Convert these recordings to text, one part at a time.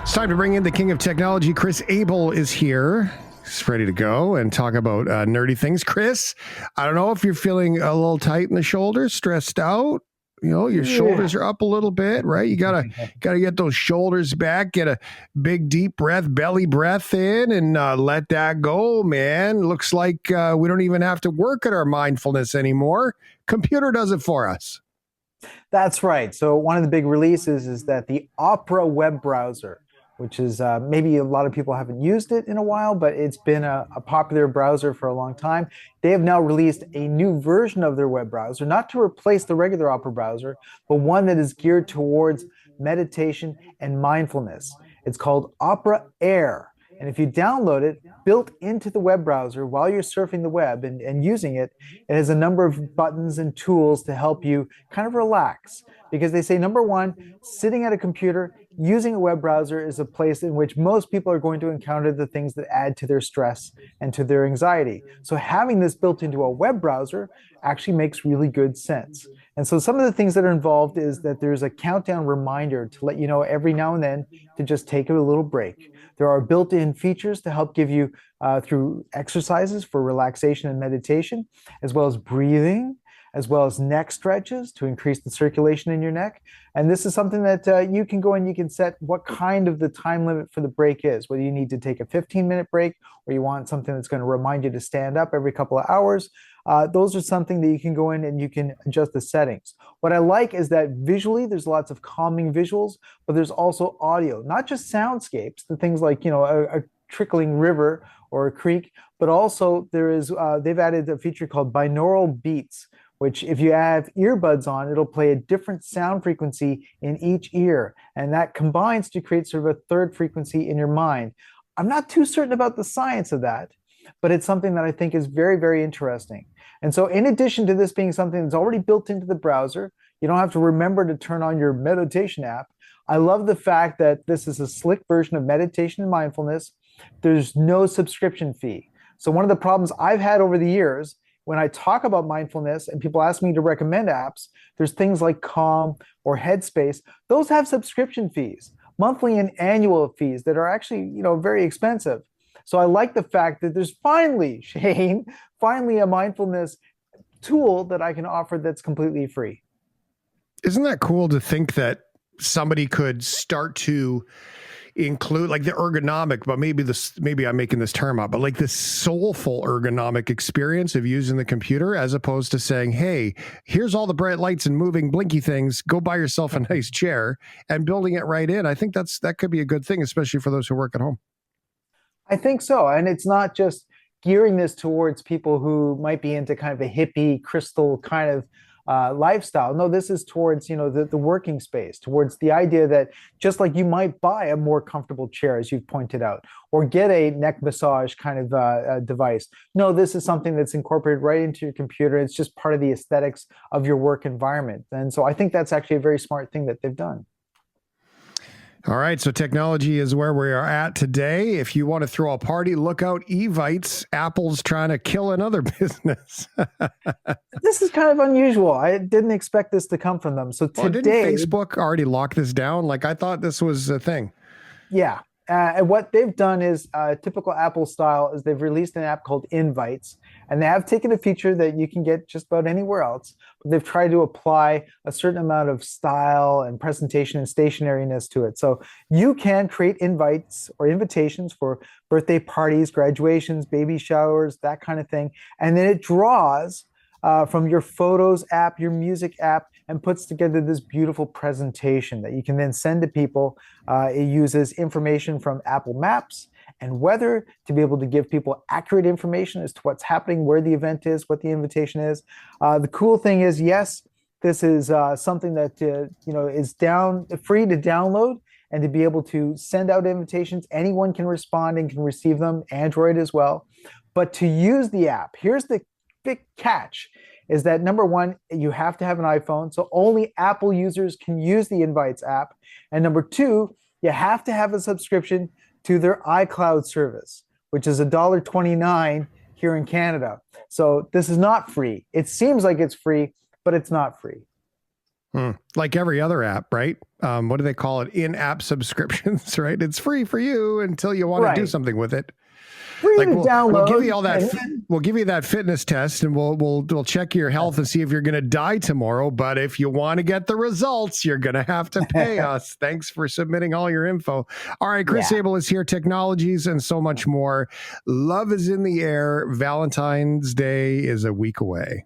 It's time to bring in the king of technology. Chris Abel is here. He's ready to go and talk about nerdy things. Chris, I don't know if you're feeling a little tight in the shoulders, stressed out. You know, your shoulders are up a little bit, right? You gotta get those shoulders back, get a big deep breath, belly breath in, and let that go, man. Looks like we don't even have to work at our mindfulness anymore. Computer does it for us. That's right. So one of the big releases is that the Opera web browser, which is maybe a lot of people haven't used it in a while, but it's been a popular browser for a long time. They have now released a new version of their web browser, not to replace the regular Opera browser, but one that is geared towards meditation and mindfulness. It's called Opera Air. And if you download it, built into the web browser while you're surfing the web and using it, it has a number of buttons and tools to help you kind of relax. Because they say, number one, sitting at a computer, using a web browser is a place in which most people are going to encounter the things that add to their stress and to their anxiety. So having this built into a web browser actually makes really good sense. And so some of the things that are involved is that there's a countdown reminder to let you know every now and then to just take a little break. There are built-in features to help give you through exercises for relaxation and meditation, as well as breathing, as well as neck stretches to increase the circulation in your neck. And this is something that you can go and you can set what kind of the time limit for the break is, whether you need to take a 15-minute break or you want something that's going to remind you to stand up every couple of hours. Those are something that you can go in and you can adjust the settings. What I like is that visually there's lots of calming visuals, but there's also audio, not just soundscapes, the things like, you know, a trickling river or a creek, but also there is, they've added a feature called binaural beats, which if you have earbuds on, it'll play a different sound frequency in each ear. And that combines to create sort of a third frequency in your mind. I'm not too certain about the science of that, but it's something that I think is very, very interesting. And so in addition to this being something that's already built into the browser, you don't have to remember to turn on your meditation app. I love the fact that this is a slick version of meditation and mindfulness. There's no subscription fee. So one of the problems I've had over the years when I talk about mindfulness and people ask me to recommend apps, there's things like Calm or Headspace. Those have subscription fees, monthly and annual fees that are actually, you know, very expensive. So I like the fact that there's finally, Shane, finally a mindfulness tool that I can offer that's completely free. Isn't that cool to think that somebody could start to include like the ergonomic, but maybe I'm making this term up, but like this soulful ergonomic experience of using the computer as opposed to saying, hey, here's all the bright lights and moving blinky things, go buy yourself a nice chair, and building it right in. I think that could be a good thing, especially for those who work at home. I think so. And it's not just gearing this towards people who might be into kind of a hippie crystal kind of lifestyle. No, this is towards, you know, the working space, towards the idea that just like you might buy a more comfortable chair, as you've pointed out, or get a neck massage kind of device. No, this is something that's incorporated right into your computer. It's just part of the aesthetics of your work environment. And so I think that's actually a very smart thing that they've done. All right, so technology is where we are at today. If you want to throw a party, look out, Evites. Apple's trying to kill another business. This is kind of unusual. I didn't expect this to come from them. So today, didn't Facebook already lock this down? Like, I thought this was a thing. Yeah. And what they've done is typical Apple style is they've released an app called Invites, and they have taken a feature that you can get just about anywhere else, but they've tried to apply a certain amount of style and presentation and stationariness to it. So you can create invites or invitations for birthday parties, graduations, baby showers, that kind of thing. And then it draws from your Photos app, your Music app, and puts together this beautiful presentation that you can then send to people. It uses information from Apple Maps and weather to be able to give people accurate information as to what's happening, where the event is, what the invitation is. The cool thing is, yes, this is something that is free to download and to be able to send out invitations. Anyone can respond and can receive them, Android as well. But to use the app, here's the big catch, is that number one, you have to have an iPhone, so only Apple users can use the Invites app. And number two, you have to have a subscription to their iCloud service, which is $1.29 here in Canada. So this is not free. It seems like it's free, but it's not free. Like every other app, right? What do they call it? In-app subscriptions, right? It's free for you until you want to do something with it. Free Like to download. we'll give you all that. We'll give you that fitness test, and we'll check your health and see if you're going to die tomorrow. But if you want to get the results, you're going to have to pay us. Thanks for submitting all your info. All right, Chris Abel is here. Technologies and so much more. Love is in the air. Valentine's Day is a week away.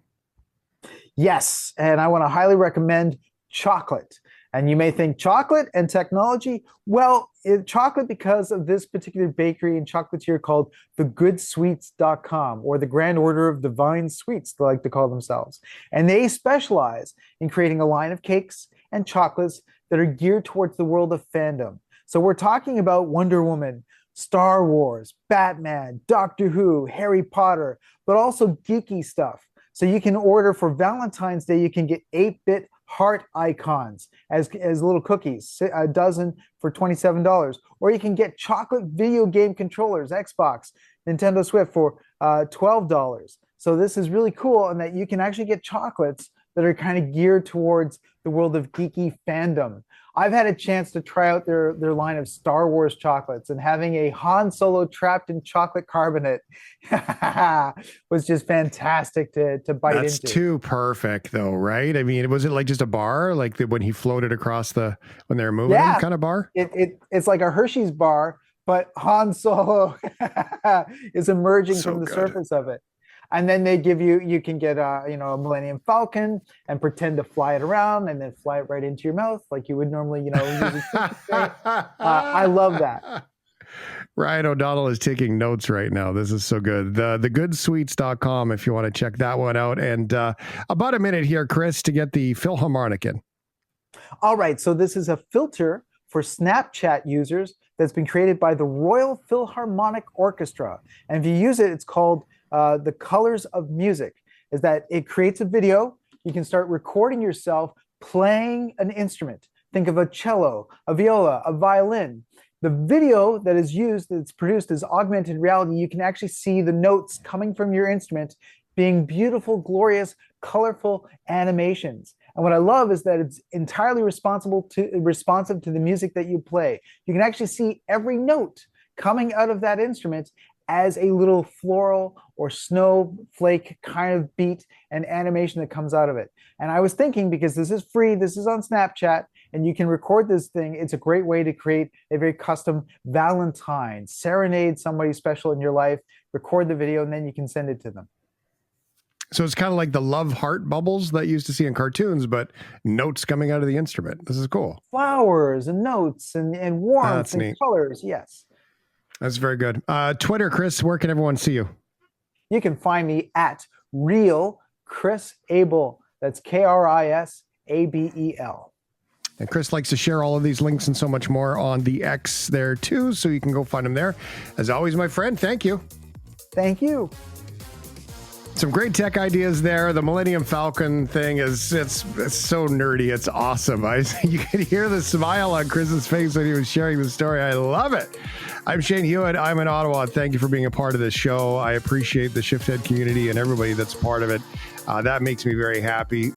Yes, and I want to highly recommend chocolate. And you may think chocolate and technology. Well, chocolate because of this particular bakery and chocolatier called thegoodsweets.com, or the Grand Order of Divine Sweets, they like to call themselves. And they specialize in creating a line of cakes and chocolates that are geared towards the world of fandom. So we're talking about Wonder Woman, Star Wars, Batman, Doctor Who, Harry Potter, but also geeky stuff. So you can order for Valentine's Day, you can get 8-bit heart icons as little cookies, a dozen for $27. Or you can get chocolate video game controllers, Xbox, Nintendo Switch for $12. So this is really cool in that you can actually get chocolates that are kind of geared towards the world of geeky fandom. I've had a chance to try out their line of Star Wars chocolates, and having a Han Solo trapped in chocolate carbonate was just fantastic to bite into. That's too perfect, though, right? I mean, was it like just a bar, like when he floated across when they were moving him kind of bar? It's like a Hershey's bar, but Han Solo is emerging from the surface of it. And then they give you can get a Millennium Falcon and pretend to fly it around and then fly it right into your mouth like you would normally, use I love that. Ryan O'Donnell is taking notes right now. This is so good. Thegoodsweets.com if you want to check that one out. And about a minute here, Chris, to get the Philharmonic in. All right. So this is a filter for Snapchat users that's been created by the Royal Philharmonic Orchestra. And if you use it, it's called the Colors of Music. Is that it creates a video. You can start recording yourself playing an instrument. Think of a cello, a viola, a violin. The video that is used, that's produced as augmented reality, you can actually see the notes coming from your instrument being beautiful, glorious, colorful animations. And what I love is that it's entirely responsive to the music that you play. You can actually see every note coming out of that instrument as a little floral or snowflake kind of beat and animation that comes out of it. And I was thinking, because this is free, this is on Snapchat, and you can record this thing, it's a great way to create a very custom Valentine, serenade somebody special in your life, record the video, and then you can send it to them. So it's kind of like the love heart bubbles that you used to see in cartoons, but notes coming out of the instrument. This is cool. Flowers and notes and warmth and neat. Colors, yes. That's very good. Twitter, Chris, where can everyone see you? You can find me at Real Chris Abel. That's KrisAbel. And Chris likes to share all of these links and so much more on the X there too, so you can go find them there. As always, my friend, thank you. Thank you. Some great tech ideas there. The Millennium Falcon thing it's so nerdy. It's awesome. You can hear the smile on Chris's face when he was sharing the story. I love it. I'm Shane Hewitt. I'm in Ottawa. Thank you for being a part of this show. I appreciate the Shifthead community and everybody that's part of it. That makes me very happy.